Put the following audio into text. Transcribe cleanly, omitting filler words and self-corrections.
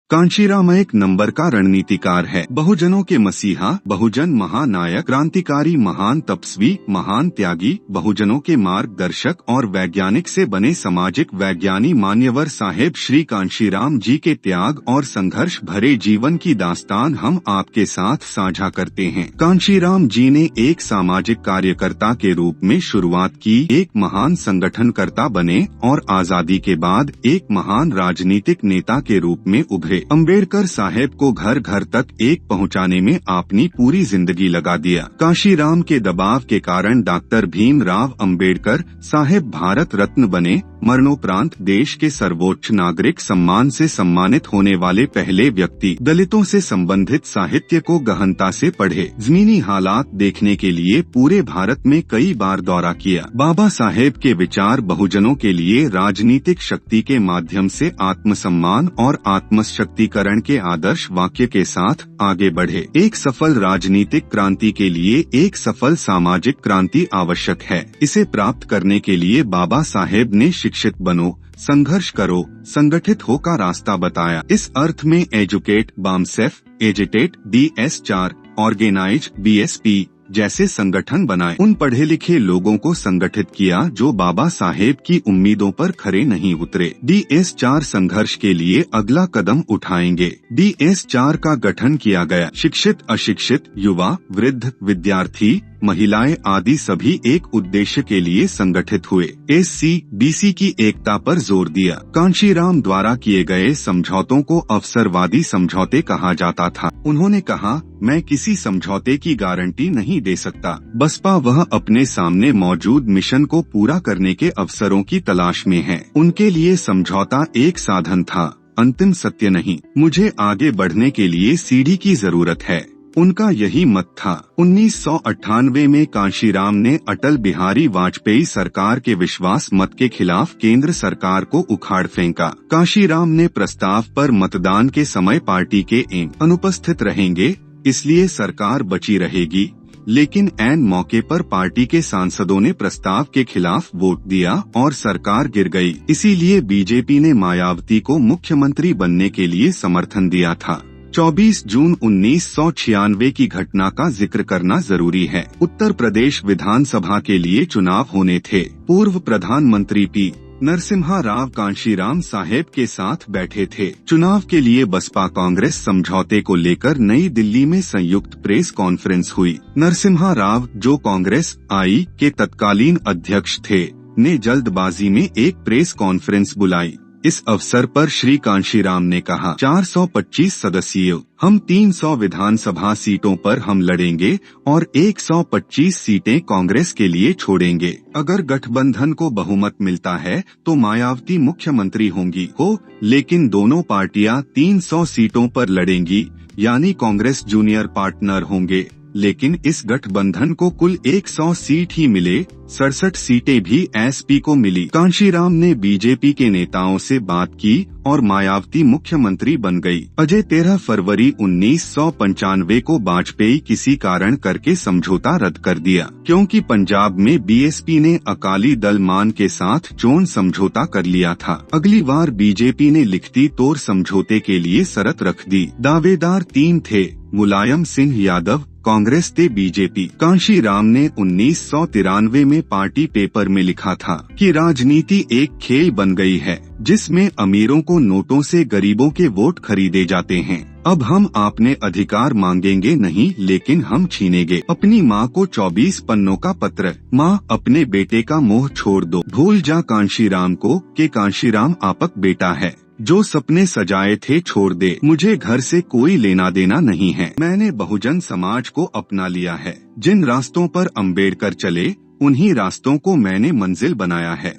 कांशीराम एक नंबर का रणनीतिकार है। बहुजनों के मसीहा, बहुजन महानायक, क्रांतिकारी, महान तपस्वी, महान त्यागी, बहुजनों के मार्गदर्शक और वैज्ञानिक से बने सामाजिक वैज्ञानी मान्यवर साहेब श्री कांशीराम जी के त्याग और संघर्ष भरे जीवन की दास्तान हम आपके साथ साझा करते हैं। कांशीराम जी ने एक सामाजिक कार्यकर्ता के रूप में शुरुआत की, एक महान संगठनकर्ता बने और आजादी के बाद एक महान राजनीतिक नेता के रूप में उभरे। अंबेडकर साहेब को घर घर तक एक पहुंचाने में अपनी पूरी जिंदगी लगा दिया। कांशीराम के दबाव के कारण डॉक्टर भीमराव अंबेडकर साहेब भारत रत्न बने। मरणोपरांत देश के सर्वोच्च नागरिक सम्मान से सम्मानित होने वाले पहले व्यक्ति। दलितों से संबंधित साहित्य को गहनता से पढ़े। जमीनी हालात देखने के लिए पूरे भारत में कई बार दौरा किया। बाबा साहेब के विचार बहुजनों के लिए राजनीतिक शक्ति के माध्यम से आत्मसम्मान और आत्मशक्तिकरण के आदर्श वाक्य के साथ आगे बढ़े। एक सफल राजनीतिक क्रांति के लिए एक सफल सामाजिक क्रांति आवश्यक है। इसे प्राप्त करने के लिए बाबा साहेब ने शिक्षित बनो, संघर्ष करो, संगठित हो का रास्ता बताया। इस अर्थ में educate, BAMCEF, agitate, DS4, organise, BSP जैसे संगठन बनाए। उन पढ़े लिखे लोगों को संगठित किया जो बाबा साहेब की उम्मीदों पर खरे नहीं उतरे। DS4 संघर्ष के लिए अगला कदम उठाएंगे। DS4 का गठन किया गया। शिक्षित, अशिक्षित, युवा, वृद्ध, विद्यार्थी, महिलाएं आदि सभी एक उद्देश्य के लिए संगठित हुए। SC, BC की एकता पर जोर दिया। कांशीराम द्वारा किए गए समझौतों को अवसरवादी समझौते कहा जाता था। उन्होंने कहा, मैं किसी समझौते की गारंटी नहीं दे सकता। बसपा वह अपने सामने मौजूद मिशन को पूरा करने के अवसरों की तलाश में है। उनके लिए समझौता एक साधन था, अंतिम सत्य नहीं। मुझे आगे बढ़ने के लिए सीढ़ी की जरूरत है, उनका यही मत था। 1998 में कांशीराम ने अटल बिहारी वाजपेयी सरकार के विश्वास मत के खिलाफ केंद्र सरकार को उखाड़ फेंका। कांशीराम ने प्रस्ताव पर मतदान के समय पार्टी के अनुपस्थित रहेंगे, इसलिए सरकार बची रहेगी, लेकिन ऐन मौके पर पार्टी के सांसदों ने प्रस्ताव के खिलाफ वोट दिया और सरकार गिर गई। इसीलिए बीजेपी ने मायावती को मुख्यमंत्री बनने के लिए समर्थन दिया था। 24 जून 1996 की घटना का जिक्र करना जरूरी है। उत्तर प्रदेश विधानसभा के लिए चुनाव होने थे। पूर्व प्रधानमंत्री P. नरसिम्हा राव कांशीराम साहेब के साथ बैठे थे। चुनाव के लिए बसपा कांग्रेस समझौते को लेकर नई दिल्ली में संयुक्त प्रेस कॉन्फ्रेंस हुई। नरसिम्हा राव, जो कांग्रेस I के तत्कालीन अध्यक्ष थे, ने जल्दबाजी में एक प्रेस कॉन्फ्रेंस बुलाई। इस अवसर पर श्री कांशीराम ने कहा, 425 सदस्यों, हम 300 विधानसभा सीटों पर हम लड़ेंगे और 125 सीटें कांग्रेस के लिए छोड़ेंगे। अगर गठबंधन को बहुमत मिलता है तो मायावती मुख्यमंत्री होंगी, लेकिन दोनों पार्टियां 300 सीटों पर लड़ेंगी, यानी कांग्रेस जूनियर पार्टनर होंगे। लेकिन इस गठबंधन को कुल 100 सीट ही मिले, 67 सीटें भी SP को मिली। कांशीराम ने बीजेपी के नेताओं से बात की और मायावती मुख्यमंत्री बन गई। अजय 13 फरवरी 1995 को वाजपेयी किसी कारण करके समझौता रद्द कर दिया, क्योंकि पंजाब में BSP ने अकाली दल मान के साथ चोन समझौता कर लिया था। अगली बार बीजेपी ने लिखती तौर समझौते के लिए शर्त रख दी। दावेदार 3 थे, मुलायम सिंह यादव, कांग्रेस ते बीजेपी। कांशीराम ने 1993 में पार्टी पेपर में लिखा था कि राजनीति एक खेल बन गई है, जिसमें अमीरों को नोटों से गरीबों के वोट खरीदे जाते हैं। अब हम आपने अधिकार मांगेंगे नहीं, लेकिन हम छीनेंगे। अपनी माँ को 24 पन्नों का पत्र, माँ अपने बेटे का मोह छोड़ दो, भूल जा कांशीराम को के कांशीराम आपक बेटा है। जो सपने सजाए थे छोड़ दे, मुझे घर से कोई लेना देना नहीं है। मैंने बहुजन समाज को अपना लिया है। जिन रास्तों पर अंबेडकर चले, उन्हीं रास्तों को मैंने मंजिल बनाया है।